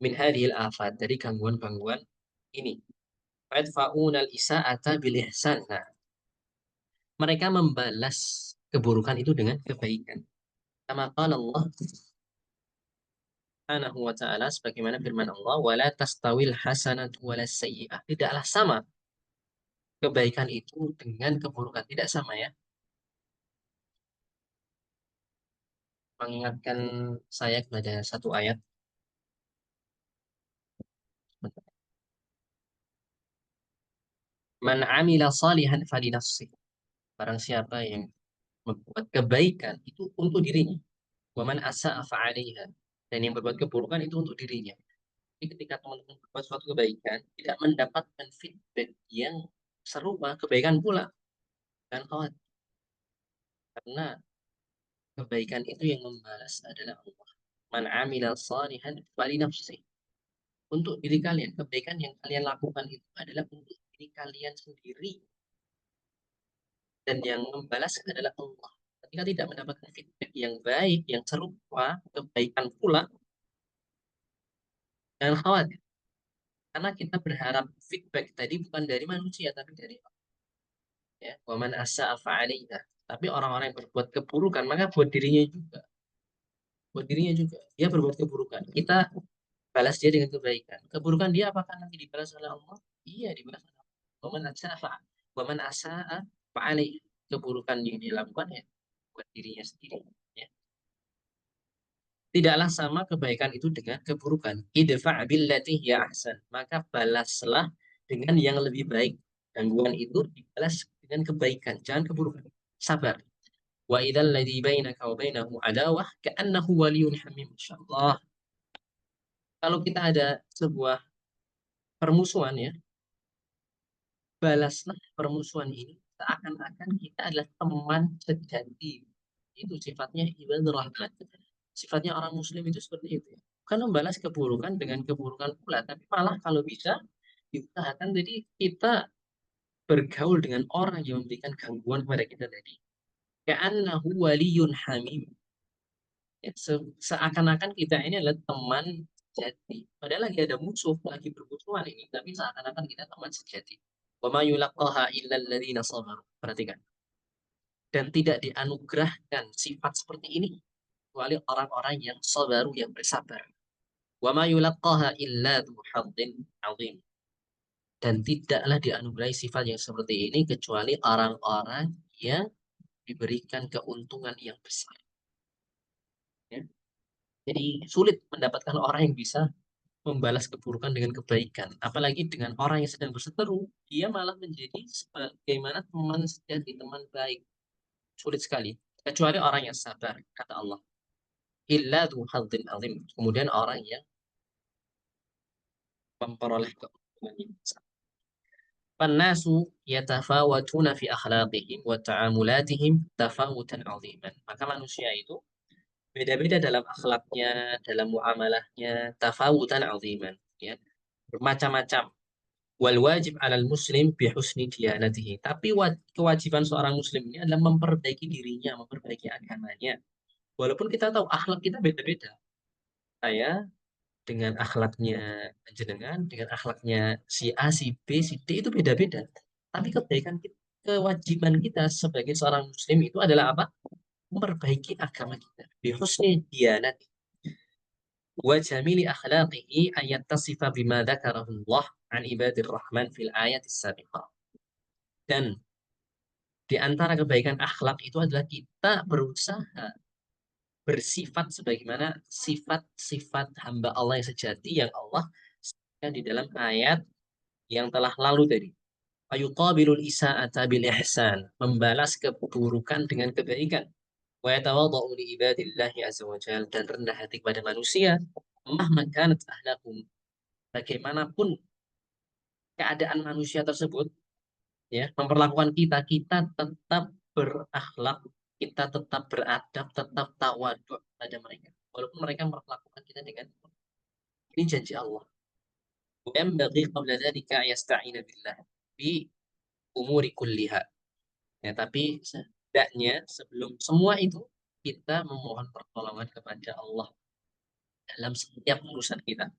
min hadhil afat, dari gangguan-gangguan ini. Fadfa'unal isa'ata bil ihsan. Nah, mereka membalas keburukan itu dengan kebaikan. Kama qala Allah Subhanahu wa ta'ala, sebagaimana firman Allah, wala tastawil hasanatu wala sayyi'ah. Tidaklah sama kebaikan itu dengan keburukan, tidak sama ya. Mengingatkan saya kepada satu ayat. Man amila salihan falinafsih. Barang siapa yang membuat kebaikan itu untuk dirinya. Wa man asa'a fa'alaiha. Dan yang berbuat keburukan itu untuk dirinya. Jadi ketika teman-teman berbuat suatu kebaikan, tidak mendapatkan feedback yang serupa kebaikan pula, kan khawatir. Karena kebaikan itu yang membalas adalah Allah. Man amila salihan falinafsih. Untuk diri kalian, kebaikan yang kalian lakukan itu adalah untuk diri kalian sendiri. Dan yang membalas adalah Allah. Ketika tidak mendapatkan feedback yang baik, yang serupa, kebaikan pula, jangan khawatir. Karena kita berharap feedback tadi bukan dari manusia, tapi dari Allah. Ya, waman asa'a fa'alaiha. Tapi orang-orang yang berbuat keburukan, maka buat dirinya juga. Buat dirinya juga. Dia berbuat keburukan. Kita balas dia dengan kebaikan. Keburukan dia apakah nanti dibalas oleh Allah? Iya, dibalas oleh Allah. Waman asa'a waman asa'a fa'alaiha. Keburukan yang dilakukan ya buat dirinya sendiri. Ya. Tidaklah sama kebaikan itu dengan keburukan. Idfa' billati hiya ahsan. Maka balaslah dengan yang lebih baik. Gangguan itu dibalas dengan kebaikan, jangan keburukan. Sabar. Wa idzal ladzi bainaka wa bainahu adawah ka'annahu waliyyun hamim. Insyaallah. Kalau kita ada sebuah permusuhan ya, balaslah permusuhan ini seakan-akan kita adalah teman sejati. Itu sifatnya ibadur rahmat. Sifatnya orang muslim itu seperti itu. Bukan membalas keburukan dengan keburukan pula, tapi malah kalau bisa diusahakan jadi kita bergaul dengan orang yang memberikan gangguan kepada kita tadi. Ka'annahu waliyun hamim. Ya, seakan-akan kita ini adalah teman sejati. Padahal lagi ada musuh, lagi bermusuhan ini, tapi seakan-akan kita teman sejati. Wa ma yulaqqaha illa alladziina sabaru. Perhatikan. Dan tidak dianugerahkan sifat seperti ini kecuali orang-orang yang sabaru, yang bersabar. Wa ma yulaqqaha illa dzu hadzin 'adzim. Dan tidaklah dianugerahi sifat yang seperti ini kecuali orang-orang yang diberikan keuntungan yang besar. Ya. Jadi sulit mendapatkan orang yang bisa membalas keburukan dengan kebaikan. Apalagi dengan orang yang sedang berseteru, dia malah menjadi sebagaimana teman sejati, teman baik. Sulit sekali. Kecuali orang yang sabar, kata Allah. Illa dzu hadzin azim. Kemudian orang yang memperoleh keuntungan yang besar. Fannasu yatafawatuna fi akhlaqihim wa ta'amulatihim tafawutan 'aziman. Maka manusia itu Beda-beda dalam akhlaknya, dalam muamalahnya, tafawutan aziman, ya. Bermacam-macam. Wal wajib 'alal muslim bi husni diyanatihi. Tapi kewajiban seorang muslim ini adalah memperbaiki dirinya, memperbaiki agamanya. Walaupun kita tahu akhlak kita beda-beda. Saya dengan akhlaknya jenengan, dengan akhlaknya si A, si B, si D itu beda-beda. Tapi kebaikan kita, kewajiban kita sebagai seorang muslim itu adalah apa? Memperbaiki agama kita. Bi husni diyanati wa jamili akhlaqihi an yattasifa bima dzakarahu Allah an ibadir rahman fil ayat sabiqah. Dan di antara kebaikan akhlak itu adalah kita berusaha bersifat sebagaimana sifat-sifat hamba Allah yang sejati yang Allah sebutkan di dalam ayat yang telah lalu tadi. Ayuqabilul isa'ata bil ihsan, membalas keburukan dengan kebaikan. Wa yatawadha'u li ibadillahi azza wa jalla, dan rendah hati kepada manusia. Mahma kanat ahlakum, bagaimanapun keadaan manusia tersebut, ya, memperlakukan kita, kita tetap berakhlak, kita tetap beradab, tetap tawadhu pada mereka. Walaupun mereka memperlakukan kita dengan ini janji Allah. Yanbaghi qabla dzalika yasta'ina billah bi umuri kulliha. Ya, tapi setidaknya sebelum semua itu kita memohon pertolongan kepada Allah dalam setiap urusan kita.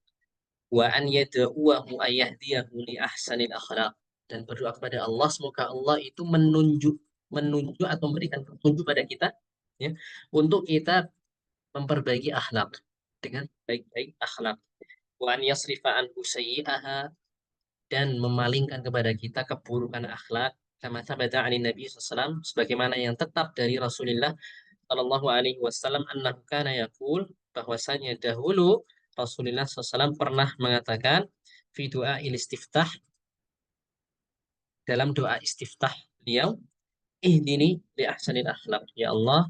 Wa an yad'uhu ayyahdiyahu li ahsanil akhlaq, dan berdoa kepada Allah semoga Allah itu menunjuk menunjuk atau memberikan petunjuk pada kita, ya, untuk kita memperbaiki akhlak dengan baik-baik akhlak. Wa an yasrifa anhu sayyi'aha, dan memalingkan kepada kita keburukan akhlak, kama thabata 'ani Nabi SAW, sebagaimana yang tetap dari Rasulullah Shallallahu alaihi wasallam annahu kana yaqul, bahwasanya dahulu Rasulullah SAW pernah mengatakan fi doa istiftah, dalam doa istiftah beliau, ihdini li ahsanil akhlak, ya Allah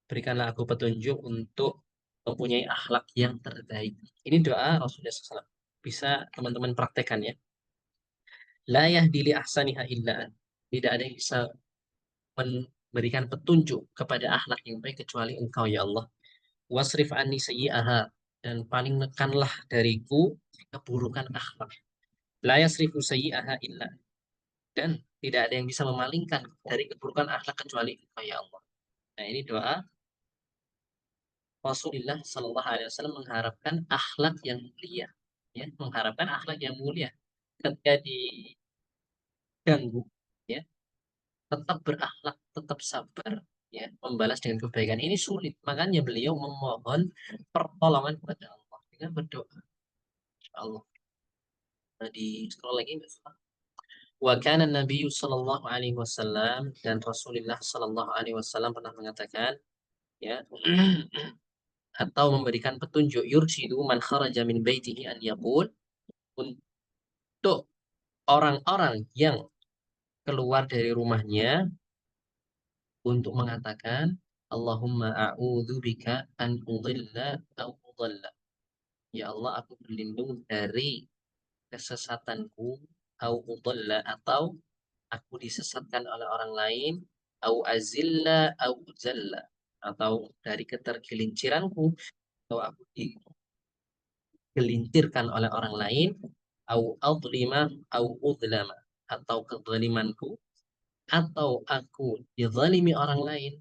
berikanlah aku petunjuk untuk mempunyai akhlak yang terbaik. Ini doa Rasulullah SAW. Bisa teman-teman praktekkan, ya. La yahdi li ahsaniha illa an. Tidak ada yang bisa memberikan petunjuk kepada akhlak yang baik kecuali Engkau, ya Allah. Wasrif anni sayyi'aha, dan paling nekanlah dariku keburukan akhlak. La yasrifu sayyi'aha illa, dan tidak ada yang bisa memalingkan dari keburukan akhlak kecuali Engkau, ya Allah. Nah, ini doa Rasulullah Shallallahu Alaihi Wasallam mengharapkan akhlak yang mulia, ya, mengharapkan akhlak yang mulia ketika diganggu, ya, tetap berakhlak, tetap sabar, ya, membalas dengan kebaikan ini sulit. Makanya beliau memohon pertolongan kepada Allah dengan berdoa. Insya Allah. Nah, di scroll lagi nggak salah. Wa kana Nabi sallallahu alaihi wasallam, dan Rasulullah sallallahu alaihi wasallam pernah mengatakan, ya, atau memberikan petunjuk, yursyidu man kharaja min baitihi an yaqul, untuk orang-orang yang keluar dari rumahnya untuk mengatakan Allahumma a'udzubika an udhilla au udhalla. Ya Allah, aku berlindung dari kesesatanku, au udhalla, atau aku disesatkan oleh orang lain, au azilla au zalla, atau dari ketergelinciranku, atau aku digelincirkan oleh orang lain, au adlima au udlama, atau kezalimanku, atau aku dizalimi orang lain,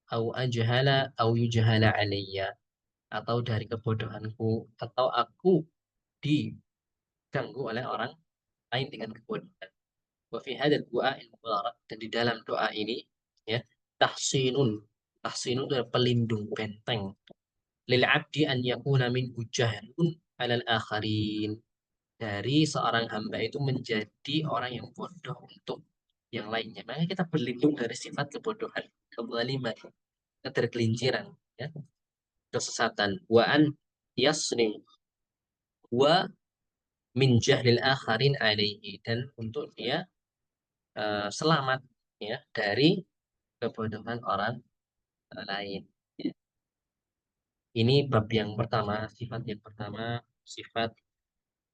au ajhala au yujhala alayya, atau dari kebodohanku, atau aku diganggu oleh orang lain dengan kebodohan. Wa fi hadzal du'a mubarak, dan di dalam doa ini, ya, tahsinun. Tahsinun itu adalah pelindung, benteng. Lil abdi an yakuna min jahlun alal akharin. Dari seorang hamba itu menjadi orang yang bodoh untuk yang lainnya. Maka kita berlindung dari sifat kebodohan, kezaliman, ketergelinciran, ya, kesesatan. Wa an yasni wa min jahlil akharin alaihi, dan untuk dia selamat, ya, dari kebodohan orang lain. Ya. Ini bab yang pertama, sifat yang pertama, sifat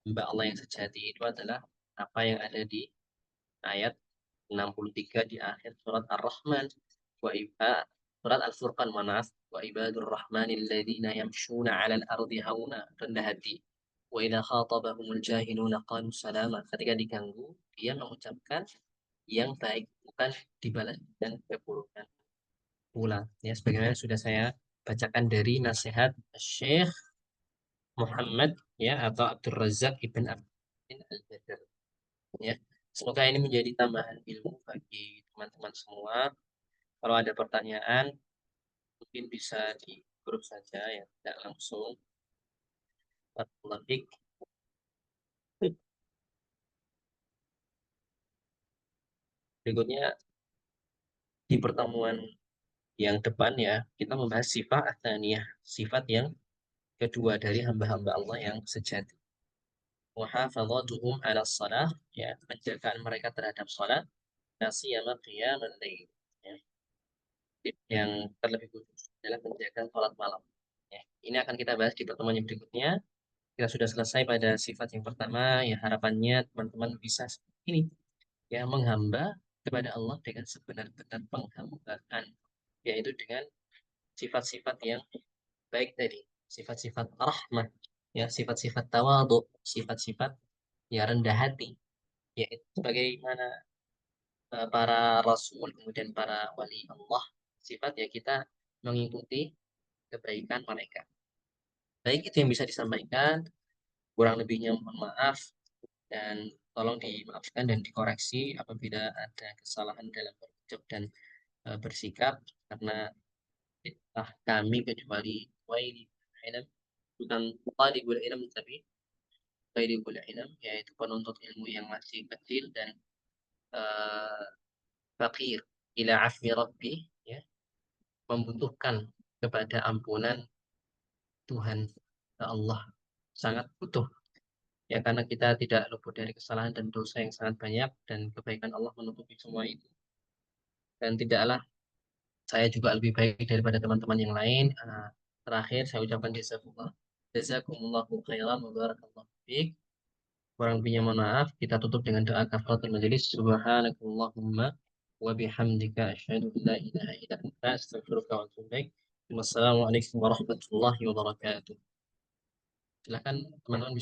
hamba Allah yang sejati itu adalah apa yang ada di ayat 63 di akhir surat Ar-Rahman. Wa iba Surat Al-Furqan, mohon maaf. Wa ibadur rahmanil ladzina yamshuna 'alal ardi hauna, rendah hati. Wa idza khatabahumul jahiluna qalu salama. Ketika diganggu, dia mengucapkan yang baik, bukan dibalas dan keburukan pula. Ya, sebagaimana sudah saya bacakan dari nasihat Syekh Muhammad ya atau Abdul Razak Ibn Abdin Al-Badr. Ya, semoga ini menjadi tambahan ilmu bagi teman-teman semua. Kalau ada pertanyaan, mungkin bisa di grup saja ya, tidak langsung. Barakallahu. Berikutnya di pertemuan yang depan ya, kita membahas sifat atsaniyah, sifat yang kedua dari hamba-hamba Allah yang sejati. Muhafadzatuhum 'ala shalah, ya, penjagaan mereka terhadap salat, nasiyama qiyamal lail. Ya, yang terlebih khusus adalah penjagaan salat malam. Ya, ini akan kita bahas di pertemuan yang berikutnya. Kita sudah selesai pada sifat yang pertama, ya harapannya teman-teman bisa seperti ini, ya menghamba kepada Allah dengan sebenar-benar penghambaan, yaitu dengan sifat-sifat yang baik tadi, sifat-sifat rahmah, ya sifat-sifat tawadhu, sifat-sifat ya rendah hati, yaitu sebagaimana para rasul kemudian para wali Allah, sifat ya kita mengikuti kebaikan mereka. Baik, itu yang bisa disampaikan, kurang lebihnya mohon maaf dan tolong dimaafkan dan dikoreksi apabila ada kesalahan dalam berucap dan bersikap, karena entah kami kecuali waili ilm, bukan talibul ilm tapi talibul ilm, yaitu penuntut ilmu yang masih kecil dan uh, fakir ila afi rabbi, ya, membutuhkan kepada ampunan Tuhan Allah, sangat butuh, ya karena kita tidak luput dari kesalahan dan dosa yang sangat banyak dan kebaikan Allah menutupi semua itu, dan tidaklah saya juga lebih baik daripada teman-teman yang lain. Terakhir saya ucapkan jazakumullahu khairan wa barakallahu fiik. Kurang lebihnya mohon maaf. Kita tutup dengan doa kafaratul majelis. Subhanakallahumma wa bihamdika asyhadu an la ilaha illa anta astaghfiruka wa atubu ilaik. Wassalamualaikum warahmatullahi wabarakatuh. Silakan teman-teman.